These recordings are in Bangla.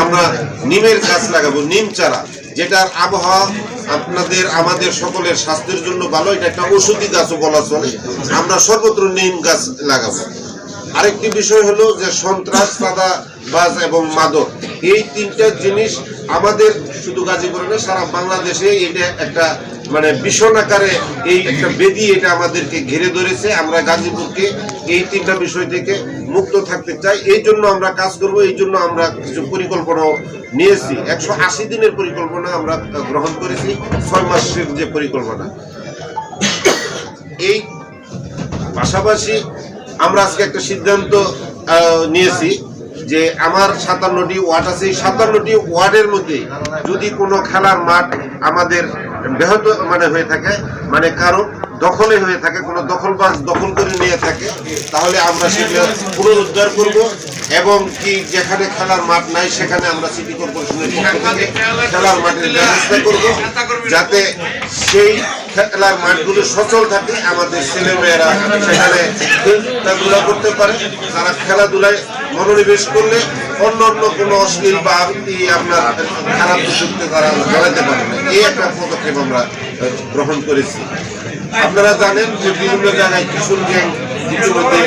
আমরা নিমের গাছ লাগাবো, নিম চারা, যেটার আবহাওয়া আমাদের সকলের স্বাস্থ্যের জন্য ভালো। এটা একটা ঔষধি গাছও বলা চলে। আমরা সর্বত্র নিম গাছ লাগাবো। আরেকটি বিষয় হলো যে সন্ত্রাস, চাঁদাবাজ এবং মাদক, এই তিনটা জিনিস আমাদের শুধু গাজীপুরে না, সারা বাংলাদেশে এটা একটা মানে ভীষণ আকারে এই একটা বেদি এটা আমাদেরকে ঘিরে ধরেছে। আমরা গাজীপুরকে এই তিনটা বিষয় থেকে মুক্ত থাকতে চাই। এই জন্য আমরা কাজ করব। এই জন্য আমরা কিছু পরিকল্পনা নিয়েছি। 180 দিনের পরিকল্পনা আমরা গ্রহণ করেছি, 6 মাসের যে পরিকল্পনা। এই পাশাপাশি আমরা আজকে একটা সিদ্ধান্ত নিয়েছি যে আমার 57টি ওয়ার্ড আছে, এই 57টি ওয়ার্ডের মধ্যে যদি কোনো খেলার মাঠ আমাদের ব্যাহত হয়ে থাকে, কারো দখলে হয়ে থাকে, কোনো দখলবাজ দখল করে নিয়ে থাকে, তাহলে আমরা সেটা পুনরুদ্ধার করব এবং কি যেখানে খেলার মাঠ নাই সেখানে আমরা সিটি কর্পোরেশনের পক্ষ থেকে খেলার মাঠের ব্যবস্থা করব, যাতে সেই খেলার মাঠগুলো সচল থাকে, আমাদের ছেলেমেয়েরা সেখানে খেলাধুলা করতে পারে। তারা খেলাধুলায় মনোনিবেশ করলে অন্য কোনো অশ্লীল বা আপনার খারাপ প্রযুক্তি তারা জড়াতে পারে না। এই একটা পদক্ষেপ আমরা গ্রহণ করেছি। আপনারা জানেন যে বিভিন্ন জায়গায় কিশোর গ্যাং ইতিমধ্যে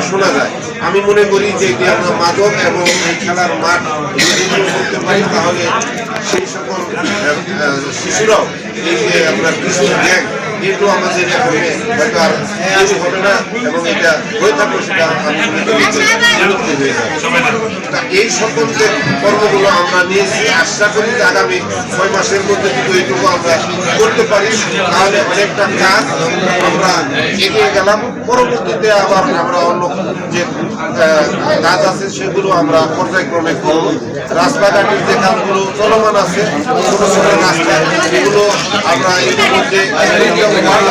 শোনা যায়। আমি মনে করি যে আমরা মাদক এবং খেলার মাঠ যদি করতে পারি, তাহলে সেই সকল শিশুরাও এই যে আমরা কিশোর গ্যাং কিন্তু আমাদের এখানে হয়তো আর কিছু হবে না, এবং এটা হয়ে থাকলে সেটা আমি মনে করি বিলুপ্তি হয়ে যাবে। এই সকল যে কর্মগুলো আমরা নিয়েছি, আশা করি যে আগামী 6 মাসের মধ্যে যদি এইটুকু আমরা করতে পারি, তাহলে অনেকটা কাজ আমরা এগিয়ে গেলাম। পরবর্তীতে আবার আমরা অন্য যে কাজ আছে সেগুলো আমরা পর্যায়ক্রমে করব। রাস্তাঘাটের যে কাজগুলো চলমান আছে, ছোট ছোট রাস্তা, এগুলো আমরা এর মধ্যে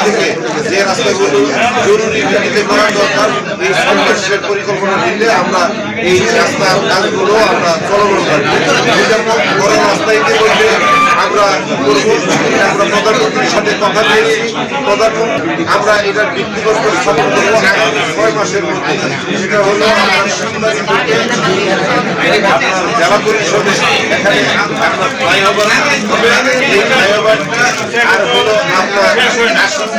থেকে যে রাস্তাগুলো জরুরি ভিত্তিতে করা দরকার, এই সন্ত্রাসের পরিকল্পনা দিলে আমরা এই রাস্তার কাজগুলো আমরা চলমান রাখবো। যেমন বড় রাস্তা ইতিমধ্যে আমরা করবো, আমরা প্রধানমন্ত্রীর সাথে কথা দিয়েছি। প্রধানমন্ত্রী আমরা এটার ভিত্তিগত স্থাপন করবো আগামী 6 মাসের মধ্যে। সেটা হলো জেলা পরিষদে এখানে আপনার ফ্লাইওভার হবে। এই ফ্লাইওভারটা আর হলো আপনার